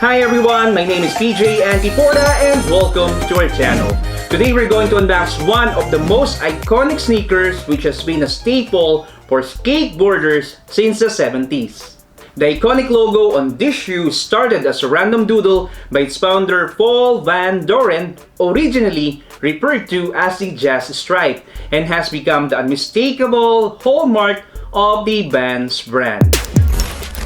Hi everyone, my name is PJ Antipoda and welcome to our channel. Today we're going to unbox one of the most iconic sneakers which has been a staple for skateboarders since the 70s. The iconic logo on this shoe started as a random doodle by its founder Paul Van Doren, originally referred to as the jazz stripe, and has become the unmistakable hallmark of the VANS brand.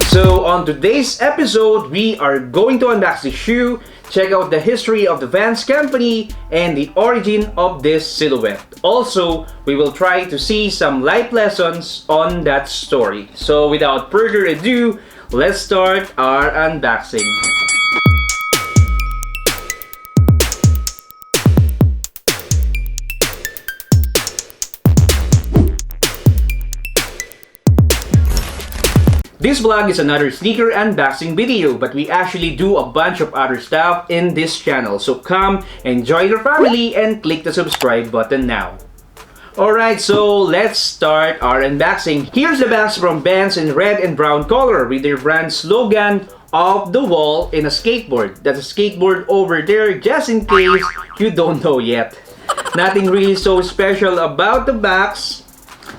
So on today's episode, we are going to unbox the shoe, check out the history of the VANS company, and the origin of this silhouette. Also, we will try to see some life lessons on that story. So without further ado, let's start our unboxing. This vlog is another sneaker unboxing video, but we actually do a bunch of other stuff in this channel. So come and join your family and click the subscribe button now. Alright, so let's start our unboxing. Here's the box from VANS in red and brown color with their brand slogan, "Off the wall in a skateboard." That's a skateboard over there, just in case you don't know yet. Nothing really so special about the box.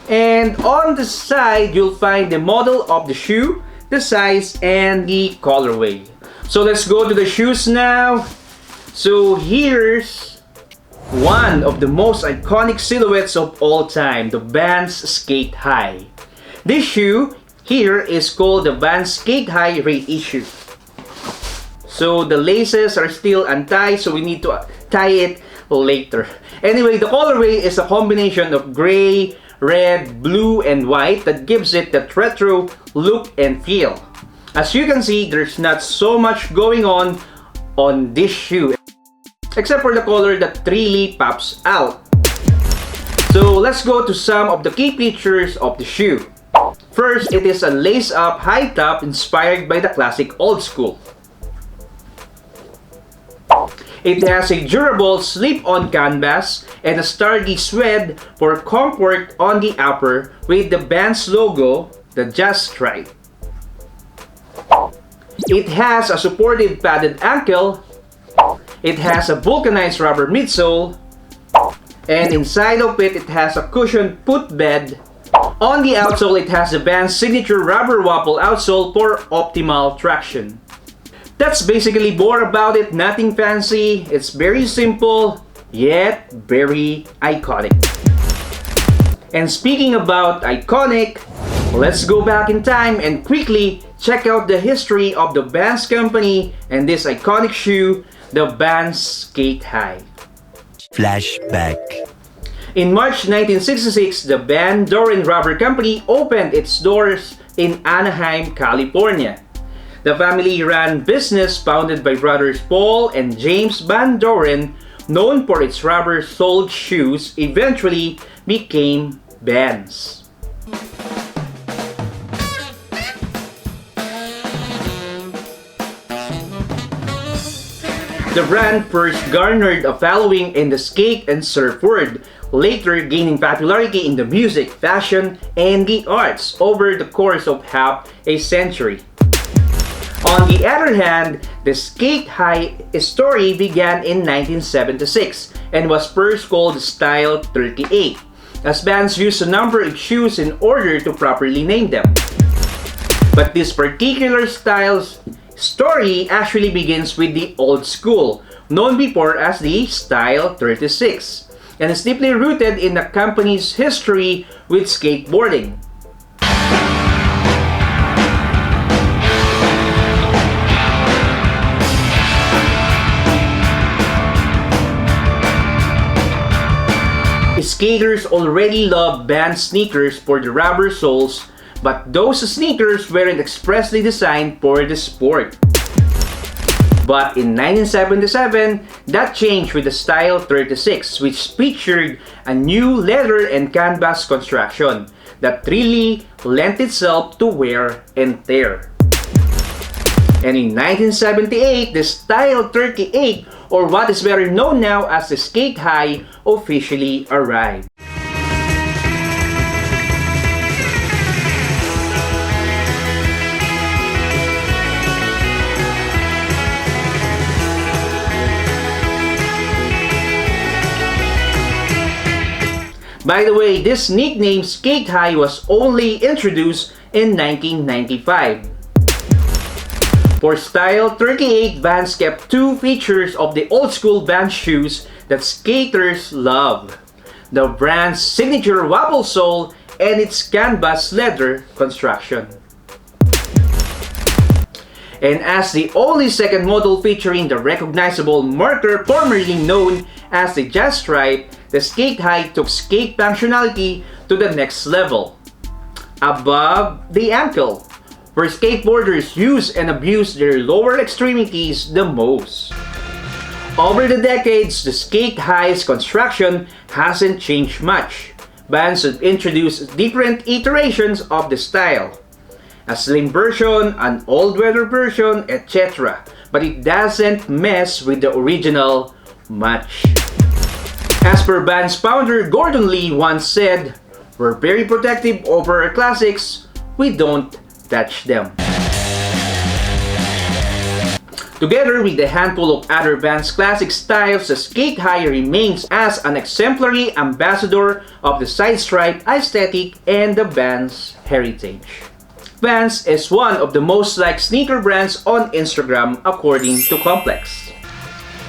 And on the side, you'll find the model of the shoe, the size, and the colorway. So let's go to the shoes now. So here's one of the most iconic silhouettes of all time, the VANS Sk8-Hi. This shoe here is called the VANS Sk8-Hi Reissue. So the laces are still untied, so we need to tie it later. Anyway, the colorway is a combination of gray, red, blue, and white that gives it that retro look and feel. As you can see, there's not so much going on this shoe, except for the color that really pops out. So let's go to some of the key features of the shoe. First, it is a lace-up high top inspired by the classic old school. It has a durable slip-on canvas and a sturdy suede for comfort on the upper with the VANS logo, the jazz stripe. It has a supportive padded ankle. It has a vulcanized rubber midsole. And inside of it, it has a cushioned footbed. On the outsole, it has the VANS signature rubber waffle outsole for optimal traction. That's basically more about it, nothing fancy. It's very simple, yet very iconic. And speaking about iconic, let's go back in time and quickly check out the history of the VANS company and this iconic shoe, the VANS Sk8-Hi. Flashback. In March 1966, the Van Doren Rubber Company opened its doors in Anaheim, California. The family-run business, founded by brothers Paul and James Van Doren, known for its rubber-soled shoes, eventually became VANS. The brand first garnered a following in the skate and surf world, later gaining popularity in the music, fashion, and the arts over the course of half a century. On the other hand, the Sk8-Hi story began in 1976 and was first called Style 38, as bands used a number of shoes in order to properly name them. But this particular style's story actually begins with the old school, known before as the Style 36, and is deeply rooted in the company's history with skateboarding. Skaters already love VANS sneakers for the rubber soles, but those sneakers weren't expressly designed for the sport. But in 1977, that changed with the Style 36, which featured a new leather and canvas construction that really lent itself to wear and tear. And in 1978, the Style 38, or what is better known now as the Sk8-Hi, officially arrived. By the way, this nickname Sk8-Hi was only introduced in 1995. For style, 38 Vans kept two features of the old school Vans shoes that skaters love: the brand's signature wobble sole and its canvas leather construction. And as the only second model featuring the recognizable marker formerly known as the jazz stripe, the Sk8-Hi took skate functionality to the next level. Above the ankle, where skateboarders use and abuse their lower extremities the most. Over the decades, the Sk8-Hi's construction hasn't changed much. Vans have introduced different iterations of the style. A slim version, an all-weather version, etc. But it doesn't mess with the original much. As per Vans founder Gordon Lee once said, "We're very protective over our classics, we don't touch them." Together with a handful of other Vans classic styles, the Sk8-Hi remains as an exemplary ambassador of the side stripe aesthetic and the Vans heritage. Vans is one of the most liked sneaker brands on Instagram according to Complex.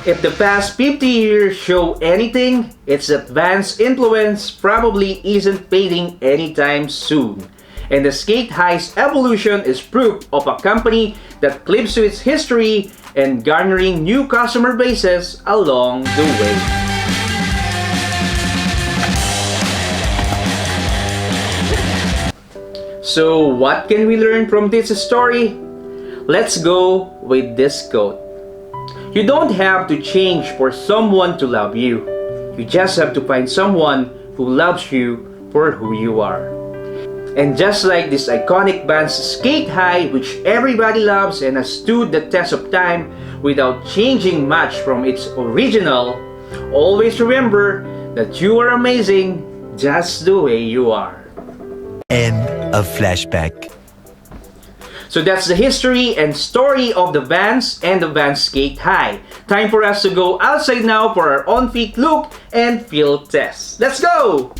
If the past 50 years show anything, it's that Vans' influence probably isn't fading anytime soon. And the Sk8-Hi's evolution is proof of a company that clips to its history and garnering new customer bases along the way. So what can we learn from this story? Let's go with this quote. You don't have to change for someone to love you. You just have to find someone who loves you for who you are. And just like this iconic Vans Sk8-Hi, which everybody loves and has stood the test of time without changing much from its original, always remember that you are amazing just the way you are. End of flashback. So that's the history and story of the Vans and the Vans Sk8-Hi. Time for us to go outside now for our on-feet look and feel test. Let's go!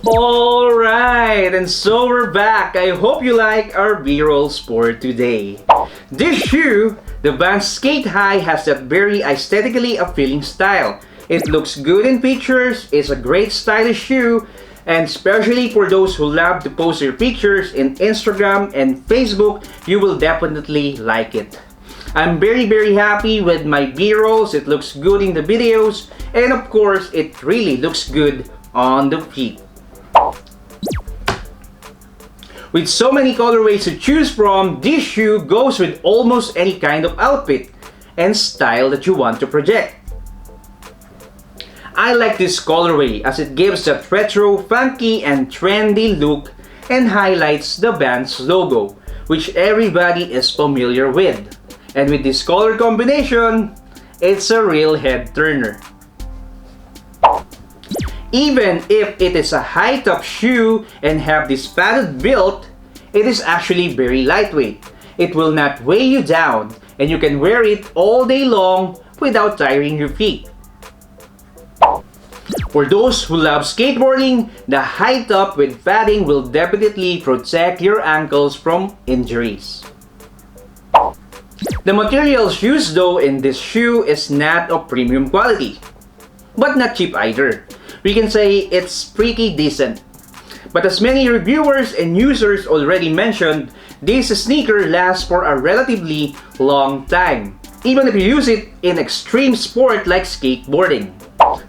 Alright, and so we're back. I hope you like our B-rolls for today. This shoe, the Vans Sk8-Hi, has that very aesthetically appealing style. It looks good in pictures, it's a great stylish shoe, and especially for those who love to post their pictures in Instagram and Facebook, you will definitely like it. I'm very happy with my B-rolls. It looks good in the videos, and of course, it really looks good on the feet. With so many colorways to choose from, this shoe goes with almost any kind of outfit and style that you want to project. I like this colorway as it gives that retro, funky, and trendy look and highlights the Vans logo, which everybody is familiar with. And with this color combination, it's a real head turner. Even if it is a high-top shoe and have this padded build, it is actually very lightweight. It will not weigh you down and you can wear it all day long without tiring your feet. For those who love skateboarding, the high top with padding will definitely protect your ankles from injuries. The material used though in this shoe is not of premium quality, but not cheap either. We can say it's pretty decent. But as many reviewers and users already mentioned, this sneaker lasts for a relatively long time. even if you use it in extreme sport like skateboarding.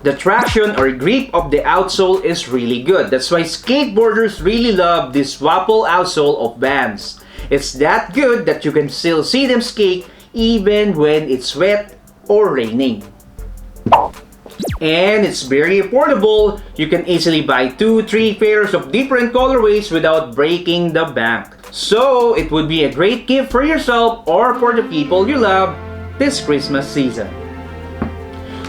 The traction or grip of the outsole is really good. That's why skateboarders really love this waffle outsole of VANS. It's that good that you can still see them skate even when it's wet or raining. And it's very affordable. You can easily buy 2-3 pairs of different colorways without breaking the bank. So it would be a great gift for yourself or for the people you love this Christmas season.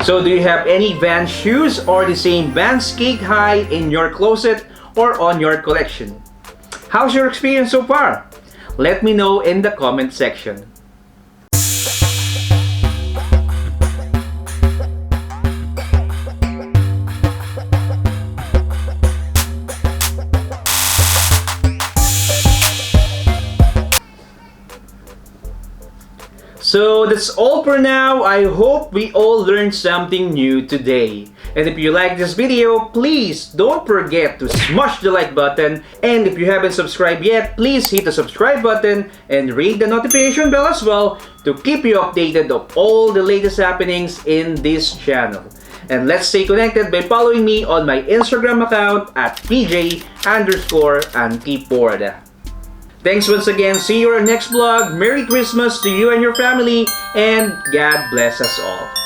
So do you have any VANS shoes or the same VANS Sk8-Hi in your closet or on your collection? How's your experience so far? Let me know in the comment section. So that's all for now. I hope we all learned something new today. And if you like this video, please don't forget to smash the like button. And if you haven't subscribed yet, please hit the subscribe button and ring the notification bell as well to keep you updated of all the latest happenings in this channel. And let's stay connected by following me on my Instagram account at PJ_Ankipord. Thanks once again. See you in our next vlog. Merry Christmas to you and your family, and God bless us all.